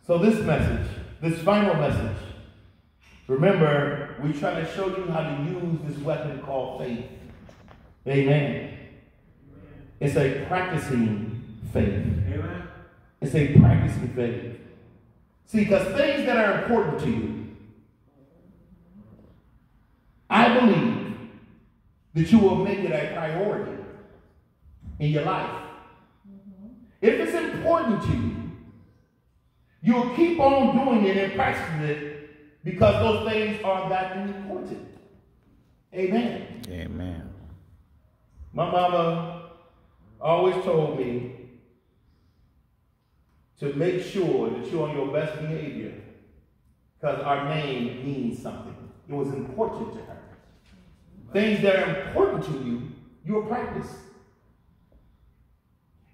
So this message, this final message, remember, we try to show you how to use this weapon called faith. Amen. It's a practicing faith. Amen. It's a practicing faith. See, because things that are important to you, I believe that you will make it a priority in your life. If it's important to you, you'll keep on doing it and practicing it because those things are that important. Amen. Amen. My mama always told me to make sure that you're on your best behavior because our name means something. It was important to her. Things that are important to you, you will practice.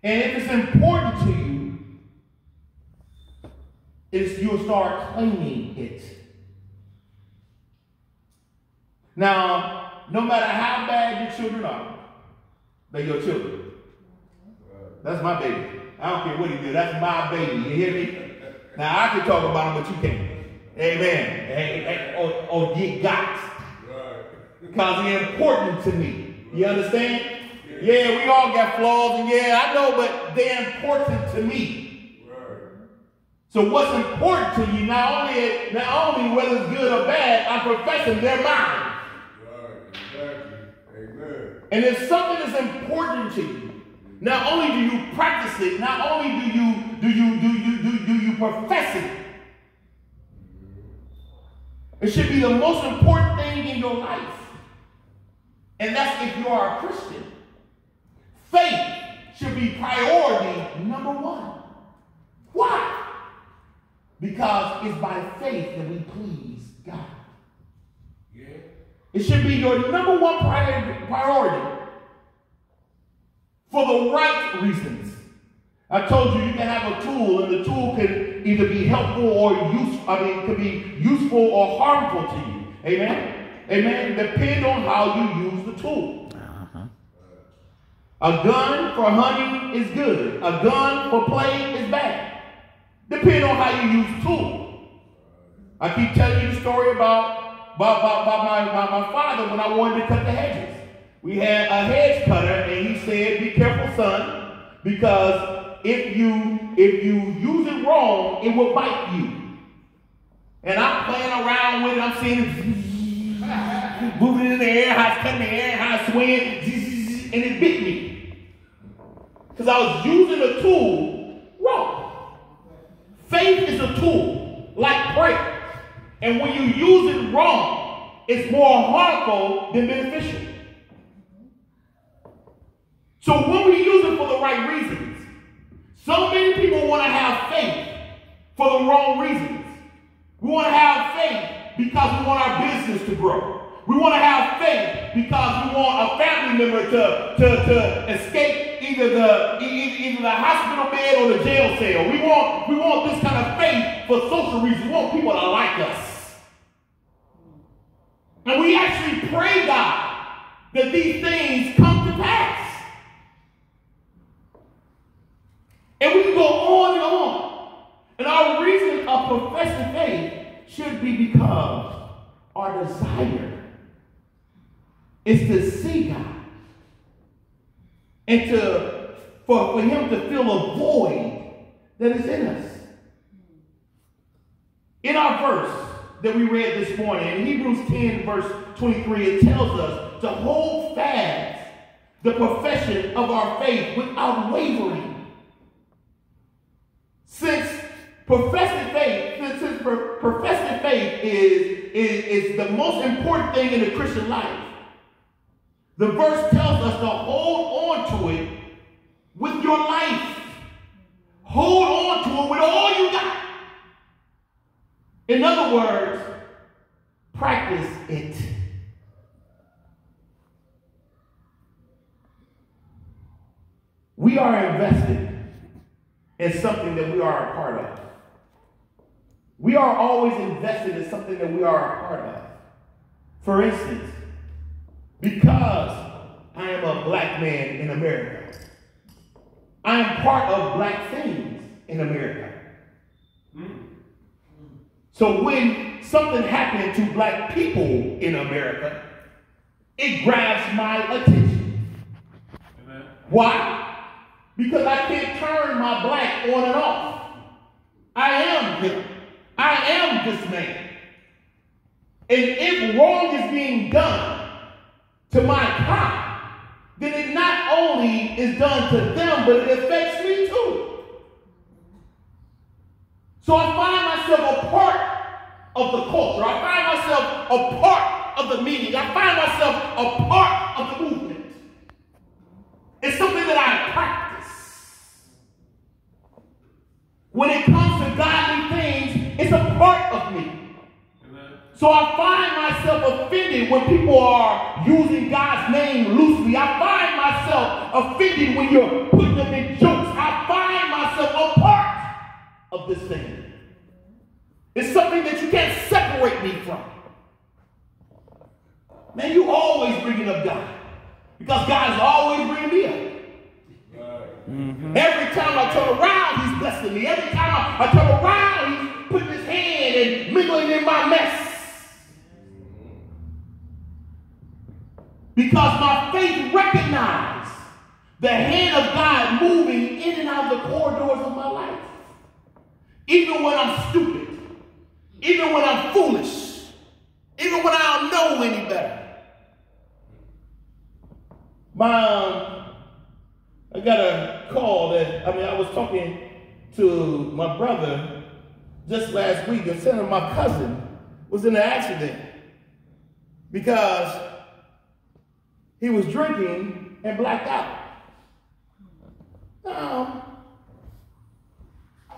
And if it's important to you, you'll start claiming it. Now, no matter how bad your children are, they're your children. That's my baby. I don't care what he did. That's my baby. You hear me? Now, I can talk about him, but you can't. Amen. Or get got. Because they're important to me. You understand? Yeah, we all got flaws, and yeah, I know, but they're important to me. So what's important to you, not only whether it's good or bad, I'm professing they're mine. Exactly. Amen. And if something is important to you, not only do you practice it, not only do you profess it, it should be the most important thing in your life. And that's if you are a Christian. Faith should be priority number one. Why? Because it's by faith that we please God. Yeah. It should be your number one priority for the right reasons. I told you you can have a tool, and the tool can either be helpful or could be useful or harmful to you. Amen? Amen? Depend on how you use the tool. A gun for hunting is good. A gun for play is bad. Depending on how you use the tool. I keep telling you the story about my father when I wanted to cut the hedges. We had a hedge cutter, and he said, "Be careful, son, because if you use it wrong, it will bite you." And I'm playing around with it. I'm seeing it moving in the air, how it's cutting the air, how it's swinging, and it bit me. Because I was using a tool wrong. Faith is a tool, like prayer. And when you use it wrong, it's more harmful than beneficial. So when we use it for the right reasons, so many people want to have faith for the wrong reasons. We want to have faith because we want our business to grow. We want to have faith because we want a family member to escape either the hospital bed or the jail cell. We want this kind of faith for social reasons. We want people to like us. And we actually pray God that these things come to pass. And we can go on and on. And our reason of professing faith should be because our desire is to see God and for him to fill a void that is in us. In our verse that we read this morning, in Hebrews 10, verse 23, it tells us to hold fast the profession of our faith without wavering. Since professing faith is the most important thing in the Christian life, the verse tells us to hold on to it with your life. Hold on to it with all you got. In other words, practice it. We are invested in something that we are a part of. We are always invested in something that we are a part of. For instance, because I am a black man in America, I am part of black things in America. So when something happened to black people in America, it grabs my attention. Amen. Why? Because I can't turn my black on and off. I am him. I am this man. And if wrong is being done to my kind, then it not only is done to them, but it affects me too. So I find myself a part of the culture. I find myself a part of the meeting. I find myself a part of the movement. It's something that I practice. When it comes to godly things, it's a part of me. So I find myself offended when people are using God's name loosely. I find myself offended when you're putting them in jokes. I find myself a part of this thing. It's something that you can't separate me from. Man, you always bringing up God. Because God is always bringing me up. Every time I turn around, he's blessing me. Every time I turn around, he's putting his hand and mingling in my mess. Because my faith recognizes the hand of God moving in and out of the corridors of my life. Even when I'm stupid. Even when I'm foolish. Even when I don't know any better. I got a call I was talking to my brother just last week and saying my cousin was in an accident because he was drinking and blacked out. I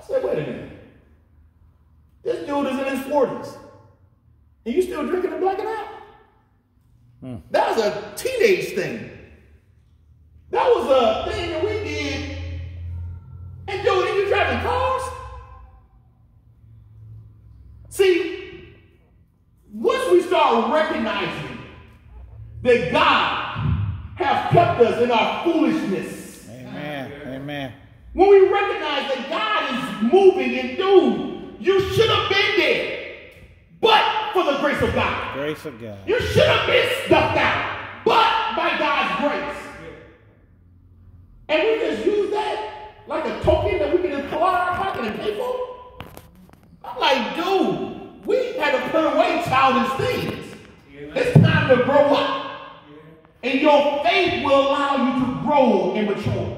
said, wait a minute. This dude is in his 40s. And you still drinking and blacking out? That was a teenage thing. That was a thing that we did. And dude, are you driving cars? See, once we start recognizing that God has kept us in our foolishness. Amen. Amen. When we recognize that God is moving and dude, you should have been there. But for the grace of God. Grace of God. You should have been stuffed out. But by God's grace. And we just use that like a token that we can just pull out of our pocket and pay for. I'm like, dude, we had to put away childish things. It's time to grow up. And your faith will allow you to grow and mature.